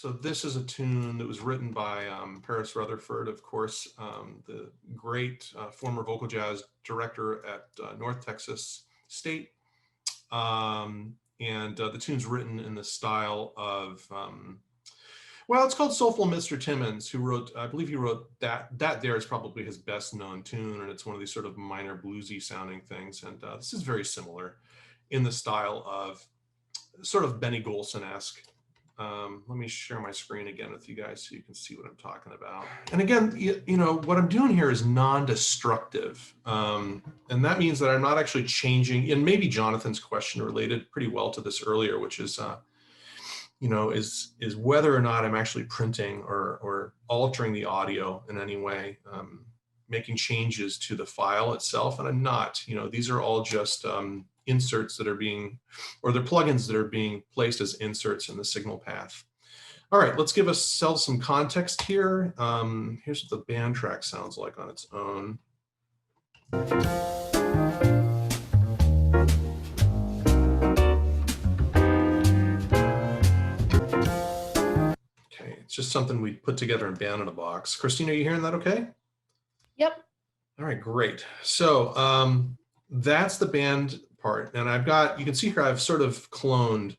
So this is a tune that was written by Paris Rutherford, of course, the great former vocal jazz director at North Texas State. And the tune's written in the style of, well, it's called Soulful Mr. Timmons, who wrote, I believe he wrote that there is probably his best known tune, and it's one of these sort of minor bluesy sounding things. And this is very similar in the style of sort of Benny Golson-esque. Let me share my screen again with you guys so you can see what I'm talking about. And again, you know, what I'm doing here is non-destructive. And that means that I'm not actually changing, and maybe Jonathan's question related pretty well to this earlier, which is, you know, is whether or not I'm actually printing or altering the audio in any way, making changes to the file itself. And I'm not, you know, these are all just inserts that are being, or they're plugins that are being placed as inserts in the signal path. All right, let's give ourselves some context here. Here's what the band track sounds like on its own. Okay, it's just something we put together in Band in a Box. Christine, are you hearing that okay? Yep. All right, great. So that's the band part. And I've got, you can see here, I've sort of cloned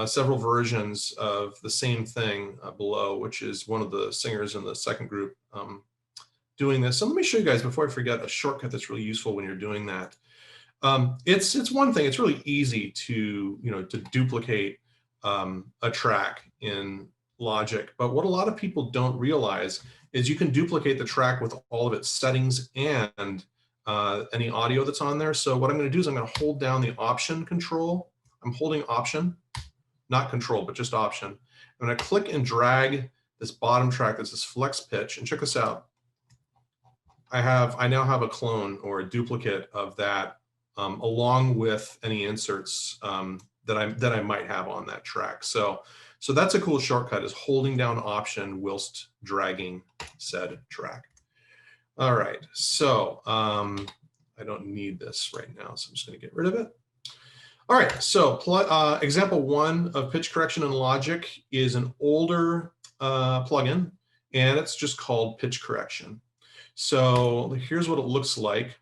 several versions of the same thing below, which is one of the singers in the second group doing this. So let me show you guys, before I forget, a shortcut that's really useful when you're doing that. It's one thing, it's really easy to, you know, to duplicate a track in Logic, but what a lot of people don't realize is you can duplicate the track with all of its settings and any audio that's on there. So what I'm going to do is I'm going to hold down the Option control. I'm holding Option, not Control, but just Option. I'm going to click and drag this bottom track that says Flex Pitch, and check this out. I now have a clone or a duplicate of that, along with any inserts that I might have on that track. So that's a cool shortcut, is holding down Option whilst dragging said track. All right, so I don't need this right now, so I'm just going to get rid of it. All right, so example one of pitch correction in Logic is an older plugin, and it's just called pitch correction. So here's what it looks like.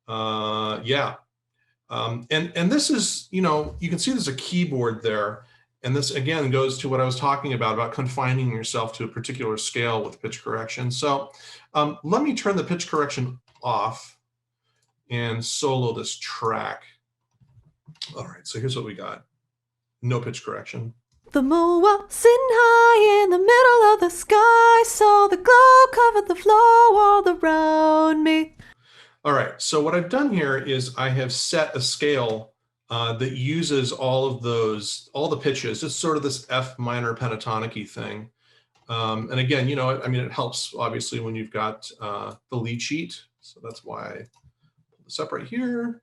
Yeah, and this is, you know, you can see there's a keyboard there. And this, again, goes to what I was talking about confining yourself to a particular scale with pitch correction. So let me turn the pitch correction off and solo this track. All right, so here's what we got. No pitch correction. The moon was sitting high in the middle of the sky, so the glow covered the floor all around me. All right, so what I've done here is I have set a scale that uses all the pitches. It's sort of this F minor pentatonic-y thing. And again, you know, I mean, it helps obviously when you've got the lead sheet. So that's why I pull this up right here.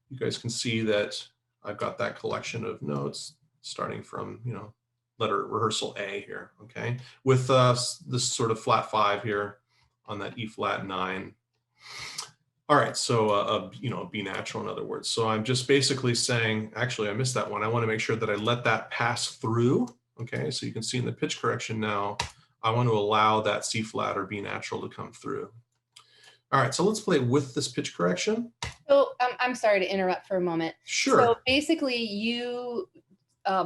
You guys can see that I've got that collection of notes starting from, you know, letter rehearsal A here, okay? With this sort of flat 5 here on that E flat 9. All right, so you know, B natural, in other words. So I'm just basically saying, actually, I missed that one. I want to make sure that I let that pass through. Okay, so you can see in the pitch correction now, I want to allow that C flat or B natural to come through. All right, so let's play with this pitch correction. So I'm sorry to interrupt for a moment. Sure. So basically, you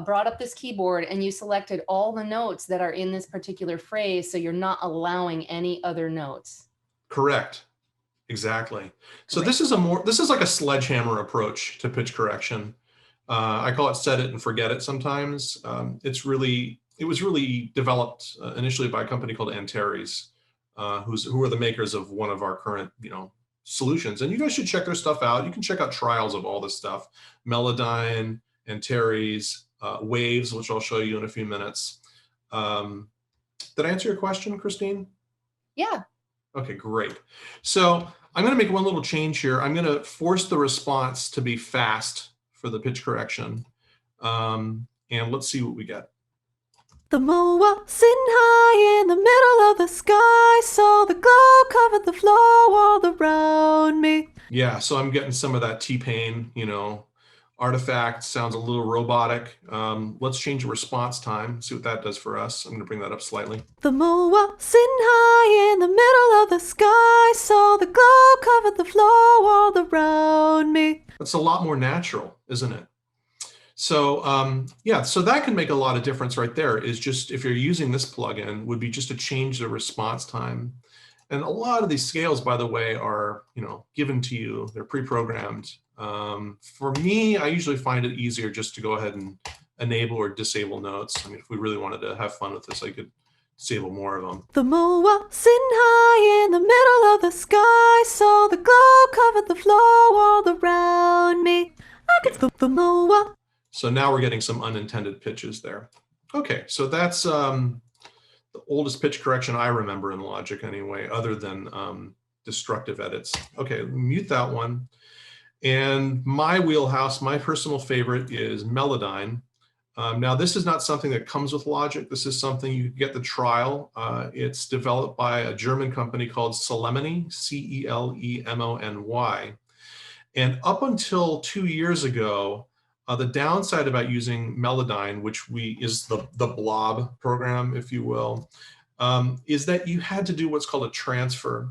brought up this keyboard and you selected all the notes that are in this particular phrase, so you're not allowing any other notes. Correct. Exactly. So this is like a sledgehammer approach to pitch correction. I call it set it and forget it sometimes. It was really developed initially by a company called Antares, who are the makers of one of our current, you know, solutions. And you guys should check their stuff out. You can check out trials of all this stuff. Melodyne, Antares, Waves, which I'll show you in a few minutes. Did I answer your question, Christine? Yeah. Okay, great. So I'm going to make one little change here. I'm going to force the response to be fast for the pitch correction. And let's see what we get. The moon was sitting high in the middle of the sky, so the glow covered the floor all around me. Yeah, so I'm getting some of that T-Pain, you know, artifact sounds a little robotic. Let's change the response time, see what that does for us. I'm going to bring that up slightly. The moon was sitting high in the middle of the sky, saw the glow covered the floor all around me. That's a lot more natural, isn't it? So yeah, so that can make a lot of difference right there, is just if you're using this plugin, would be just to change the response time. And a lot of these scales, by the way, are, given to you. They're pre-programmed. For me, I usually find it easier just to go ahead and enable or disable notes. I mean, if we really wanted to have fun with this, I could disable more of them. The moon was sitting high in the middle of the sky, saw the glow covered the floor all around me. I could the moon was. So now we're getting some unintended pitches there. Okay, so that's the oldest pitch correction I remember in Logic anyway, other than destructive edits. Okay, mute that one. And my wheelhouse, my personal favorite is Melodyne. Now this is not something that comes with Logic. This is something you get the trial. It's developed by a German company called Celemony, C-E-L-E-M-O-N-Y. And up until 2 years ago, the downside about using Melodyne, which is the blob program, if you will, is that you had to do what's called a transfer,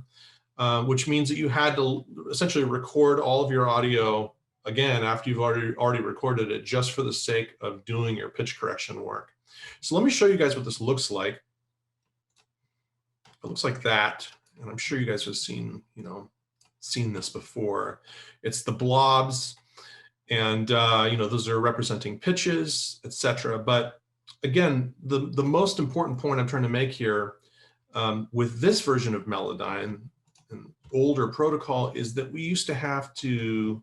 which means that you had to essentially record all of your audio again after you've already recorded it, just for the sake of doing your pitch correction work. So let me show you guys what this looks like. It looks like that, and I'm sure you guys have seen this before. It's the blobs. And those are representing pitches, etc. But again, the most important point I'm trying to make here with this version of Melodyne, an older protocol, is that we used to have to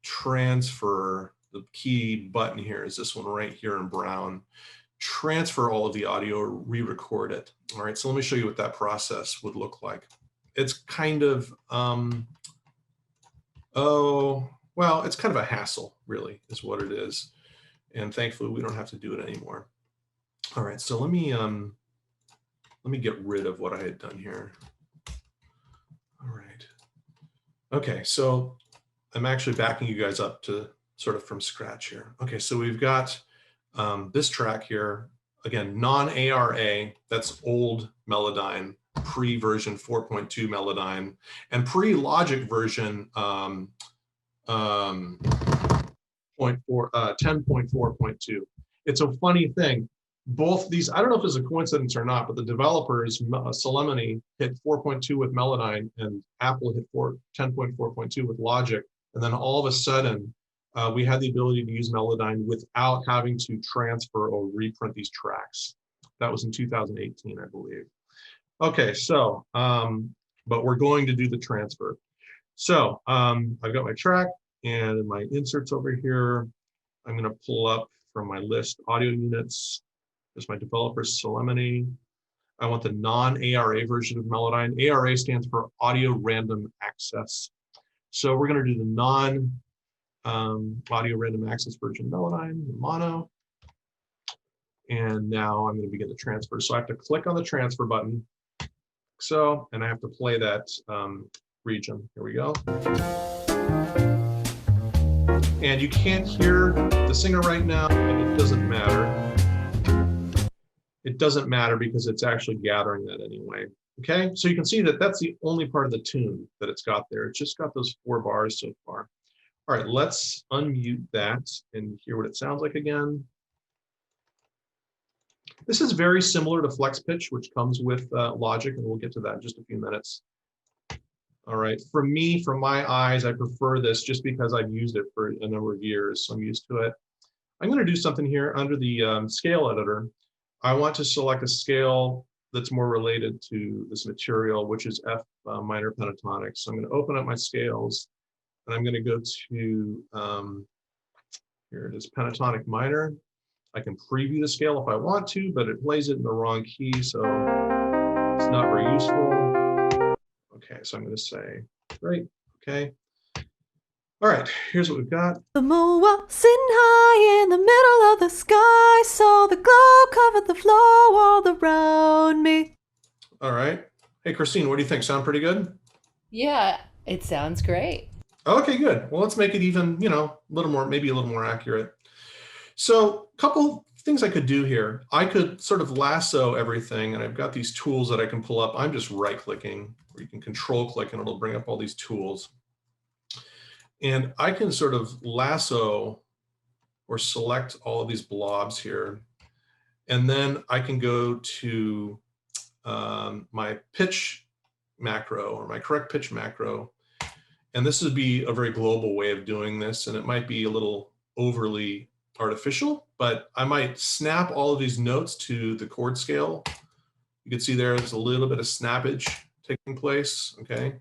transfer the key button here, is this one right here in brown, transfer all of the audio, re-record it. All right, so let me show you what that process would look like. It's kind of, well, it's kind of a hassle, really, is what it is. And thankfully, we don't have to do it anymore. All right, so let me get rid of what I had done here. All right. Okay, so I'm actually backing you guys up to sort of from scratch here. Okay, so we've got this track here, again, non-ARA, that's old Melodyne, pre-version 4.2 Melodyne, and pre-Logic version 10.4.2. It's a funny thing. Both these, I don't know if it's a coincidence or not, but the developers, Celemony, hit 4.2 with Melodyne, and Apple hit 10.4.2 with Logic. And then all of a sudden, we had the ability to use Melodyne without having to transfer or reprint these tracks. That was in 2018, I believe. Okay, so, but we're going to do the transfer. So I've got my track and my inserts over here. I'm going to pull up from my list audio units. There's my developer's Celemony. I want the non-ARA version of Melodyne. ARA stands for Audio Random Access. So we're going to do the non-audio random access version of Melodyne, the mono. And now I'm going to begin the transfer. So I have to click on the transfer button. So, and I have to play that region. Here we go. And you can't hear the singer right now, and it doesn't matter. It doesn't matter because it's actually gathering that anyway. Okay, so you can see that that's the only part of the tune that it's got there. It's just got those 4 bars so far. All right, let's unmute that and hear what it sounds like again. This is very similar to flex pitch, which comes with Logic, and we'll get to that in just a few minutes. All right, for me, from my eyes, I prefer this just because I've used it for a number of years, so I'm used to it. I'm going to do something here under the scale editor. I want to select a scale that's more related to this material, which is F minor pentatonic. So I'm going to open up my scales, and I'm going to go to, here it is, pentatonic minor. I can preview the scale if I want to, but it plays it in the wrong key, so it's not very useful. Okay, so I'm going to say, great, okay. All right, here's what we've got. The moon was sitting high in the middle of the sky, saw the glow covered the floor all around me. All right. Hey, Christine, what do you think? Sound pretty good? Yeah, it sounds great. Okay, good. Well, let's make it even, a little more, maybe a little more accurate. So a couple things I could do here. I could sort of lasso everything, and I've got these tools that I can pull up. I'm just right-clicking, or you can control click, and it'll bring up all these tools. And I can sort of lasso or select all of these blobs here. And then I can go to my pitch macro, or my correct pitch macro. And this would be a very global way of doing this, and it might be a little overly artificial, but I might snap all of these notes to the chord scale. You can see there's a little bit of snappage taking place, okay?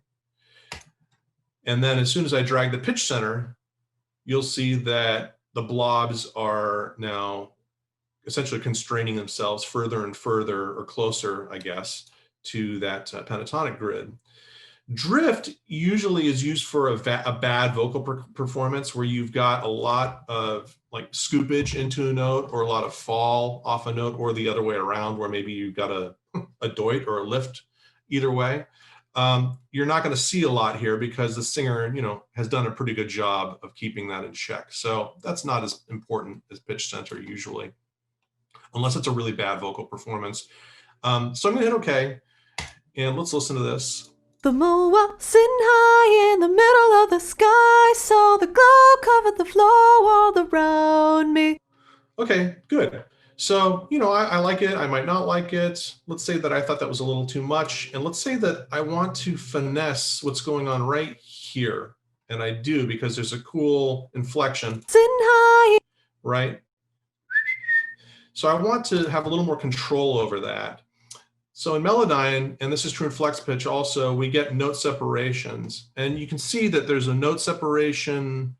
And then as soon as I drag the pitch center, you'll see that the blobs are now essentially constraining themselves further and further, or closer, I guess, to that pentatonic grid. Drift usually is used for a bad vocal performance, where you've got a lot of like scoopage into a note, or a lot of fall off a note, or the other way around, where maybe you've got a doit or a lift. Either way, you're not going to see a lot here, because the singer, has done a pretty good job of keeping that in check. So that's not as important as pitch center usually, unless it's a really bad vocal performance. So I'm going to hit OK, and let's listen to this. The moon was sitting high in the middle of the sky, so the glow covered the floor all around me. Okay, good. So, I like it, I might not like it. Let's say that I thought that was a little too much. And let's say that I want to finesse what's going on right here. And I do, because there's a cool inflection. Sitting high. Right? So I want to have a little more control over that. So in Melodyne, and this is true in flex pitch also, we get note separations. And you can see that there's a note separation.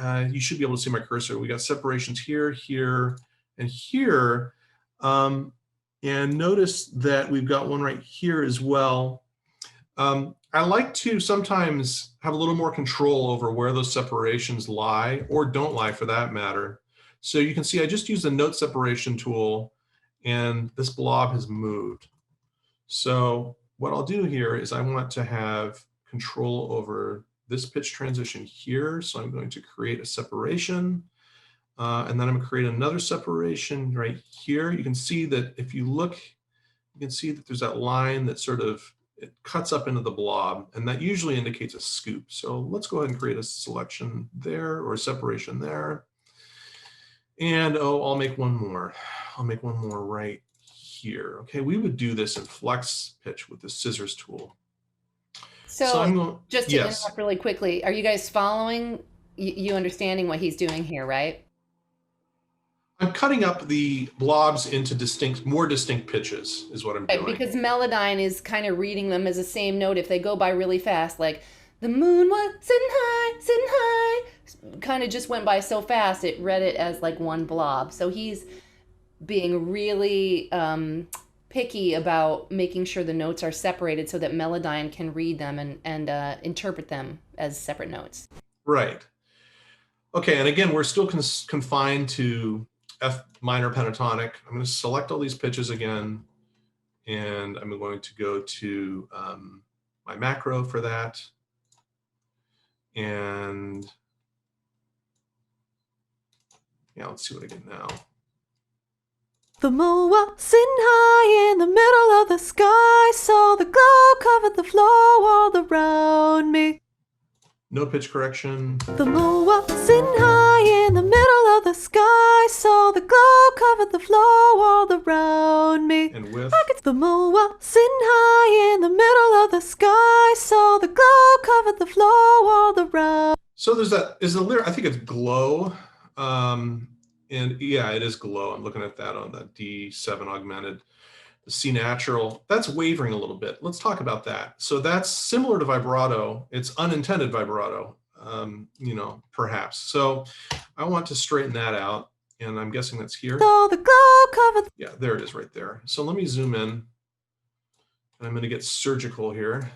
You should be able to see my cursor. We got separations here, here, and here. And notice that we've got one right here as well. I like to sometimes have a little more control over where those separations lie, or don't lie for that matter. So you can see I just used the note separation tool, and this blob has moved. So what I'll do here is I want to have control over this pitch transition here. So I'm going to create a separation, and then I'm going to create another separation right here. You can see that if you look, you can see that there's that line that sort of, it cuts up into the blob, and that usually indicates a scoop. So let's go ahead and create a selection there, or a separation there. And I'll make one more. I'll make one more right here. Okay, we would do this in flex pitch with the scissors tool. So I'm going, just to interrupt really quickly, are you guys following, you understanding what he's doing here, right? I'm cutting up the blobs into more distinct pitches is what I'm doing. Because Melodyne is kind of reading them as the same note. If they go by really fast, like the moon was sitting high, kind of just went by so fast, it read it as like one blob. So he's being really picky about making sure the notes are separated so that Melodyne can read them and interpret them as separate notes. Right. Okay, and again, we're still confined to F minor pentatonic. I'm going to select all these pitches again, and I'm going to go to my macro for that. And yeah, let's see what I get now. The moon was sitting high in the middle of the sky, so the glow covered the floor all around me. No pitch correction. The moon was sitting high in the middle of the sky, so the glow covered the floor all around me. And with? The moon was sitting high in the middle of the sky, so the glow covered the floor all around. So there's that, is the lyric, I think it's glow. And yeah, it is glow. I'm looking at that on the D7 augmented. The C natural, that's wavering a little bit. Let's talk about that. So that's similar to vibrato. It's unintended vibrato, perhaps. So I want to straighten that out, and I'm guessing that's here. So the glow covered. Yeah, there it is right there. So let me zoom in, and I'm going to get surgical here.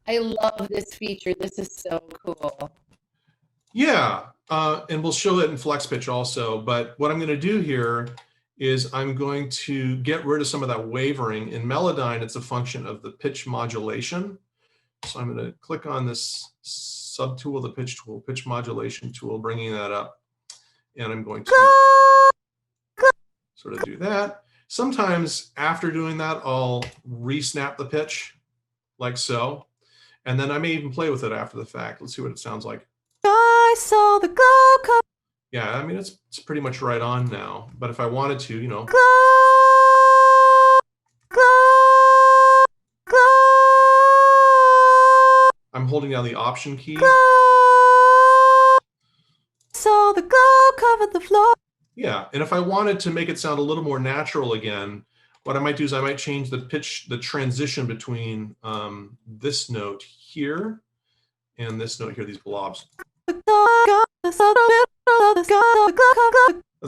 I love this feature. This is so cool. Yeah, and we'll show it in flex pitch also. But what I'm going to do here is I'm going to get rid of some of that wavering. In Melodyne, it's a function of the pitch modulation. So I'm going to click on this subtool, the pitch tool, pitch modulation tool, bringing that up. And I'm going to sort of do that. Sometimes after doing that, I'll re-snap the pitch like so. And then I may even play with it after the fact. Let's see what it sounds like. I saw the glow come. Yeah, I mean, it's pretty much right on now. But if I wanted to, you know. Glow, glow, glow. I'm holding down the Option key. Glow. Saw the glow covered the floor. Yeah, and if I wanted to make it sound a little more natural again, what I might do is I might change the pitch, the transition between this note here and this note here, these blobs. That's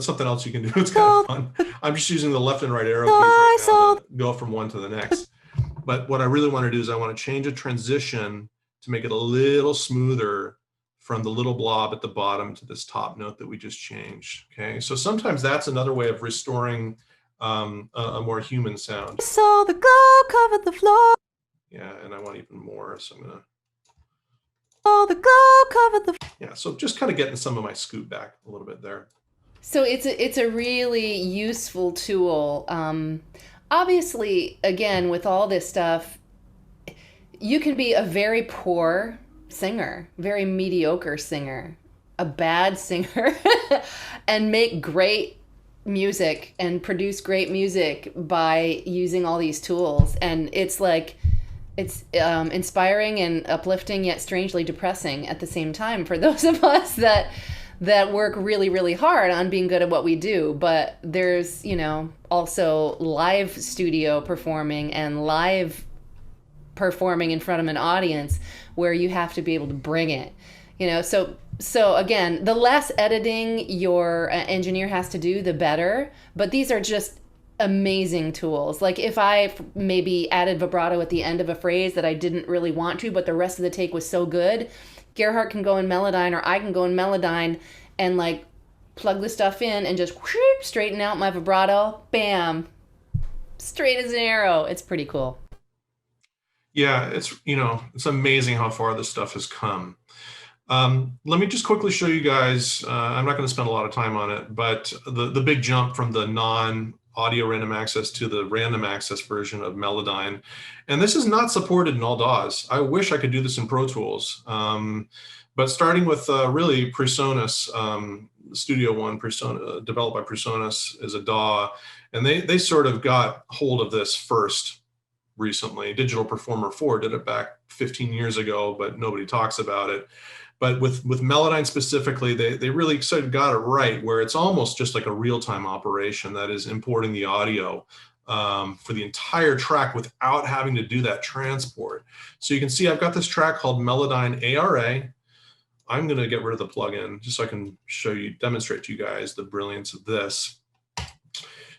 something else you can do. It's kind of fun. I'm just using the left and right arrow keys right now to go from one to the next. But what I really want to do is I want to change a transition to make it a little smoother from the little blob at the bottom to this top note that we just changed. Okay, so sometimes that's another way of restoring a more human sound. Saw the glow covered the floor. Yeah, and I want even more, so I'm gonna. Saw the glow covered the. Yeah, so just kind of getting some of my scoop back a little bit there. So it's a really useful tool. Obviously, again, with all this stuff, you can be a very poor singer, very mediocre singer, a bad singer, and make great music and produce great music by using all these tools. And it's like, it's inspiring and uplifting, yet strangely depressing at the same time for those of us that work really, really hard on being good at what we do. But there's, you know, also live studio performing and live performing in front of an audience where you have to be able to bring it, you know. So again, the less editing your engineer has to do, the better. But these are just amazing tools. Like if I maybe added vibrato at the end of a phrase that I didn't really want to, but the rest of the take was so good, Gerhardt can go in Melodyne, or I can go in Melodyne and like plug the stuff in and just whoop, straighten out my vibrato. Bam, straight as an arrow. It's pretty cool. Yeah, it's, you know, it's amazing how far this stuff has come. Let me just quickly show you guys, I'm not going to spend a lot of time on it, but the big jump from the non-audio random access to the random access version of Melodyne. And this is not supported in all DAWs. I wish I could do this in Pro Tools. But starting with really Presonus, Studio One, developed by Presonus, is a DAW. And they sort of got hold of this first recently. Digital Performer 4 did it back 15 years ago, but nobody talks about it. But with Melodyne specifically, they really sort of got it right, where it's almost just like a real-time operation that is importing the audio for the entire track without having to do that transport. So you can see I've got this track called Melodyne ARA. I'm going to get rid of the plugin just so I can demonstrate to you guys the brilliance of this.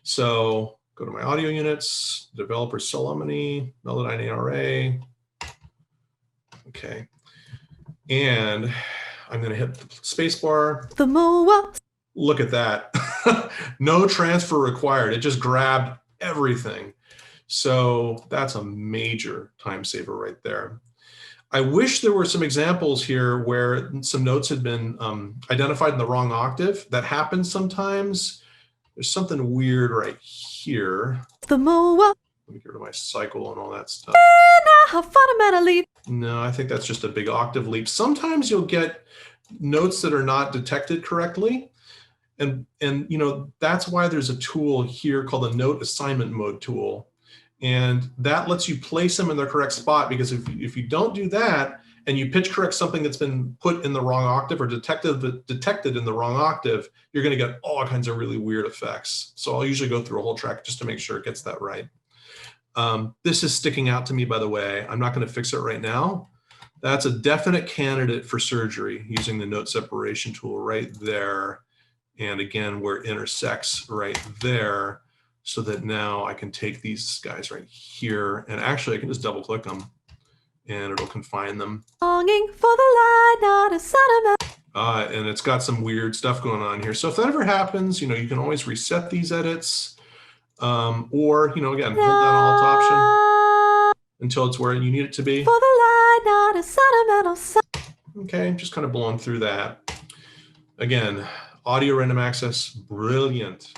So go to my audio units, developer Solomony, Melodyne ARA. Okay. And I'm going to hit the space bar. The Moa. Look at that. No transfer required. It just grabbed everything. So that's a major time saver right there. I wish there were some examples here where some notes had been identified in the wrong octave. That happens sometimes. There's something weird right here. The Moa. Let me get rid of my cycle and all that stuff. No, I think that's just a big octave leap. Sometimes you'll get notes that are not detected correctly. And you know, that's why there's a tool here called the Note Assignment Mode tool. And that lets you place them in their correct spot, because if you don't do that and you pitch correct something that's been put in the wrong octave or detected in the wrong octave, you're going to get all kinds of really weird effects. So I'll usually go through a whole track just to make sure it gets that right. This is sticking out to me, by the way. I'm not going to fix it right now. That's a definite candidate for surgery using the note separation tool right there. And again, where it intersects right there, so that now I can take these guys right here, and actually I can just double click them and it'll confine them. Longing for the light, not a sentiment. And it's got some weird stuff going on here. So if that ever happens, you know, you can always reset these edits, or, you know, again, hold down Alt option until it's where you need it to be. For the light, not a sentimental. Okay, just kind of blowing through that. Again, audio random access, brilliant.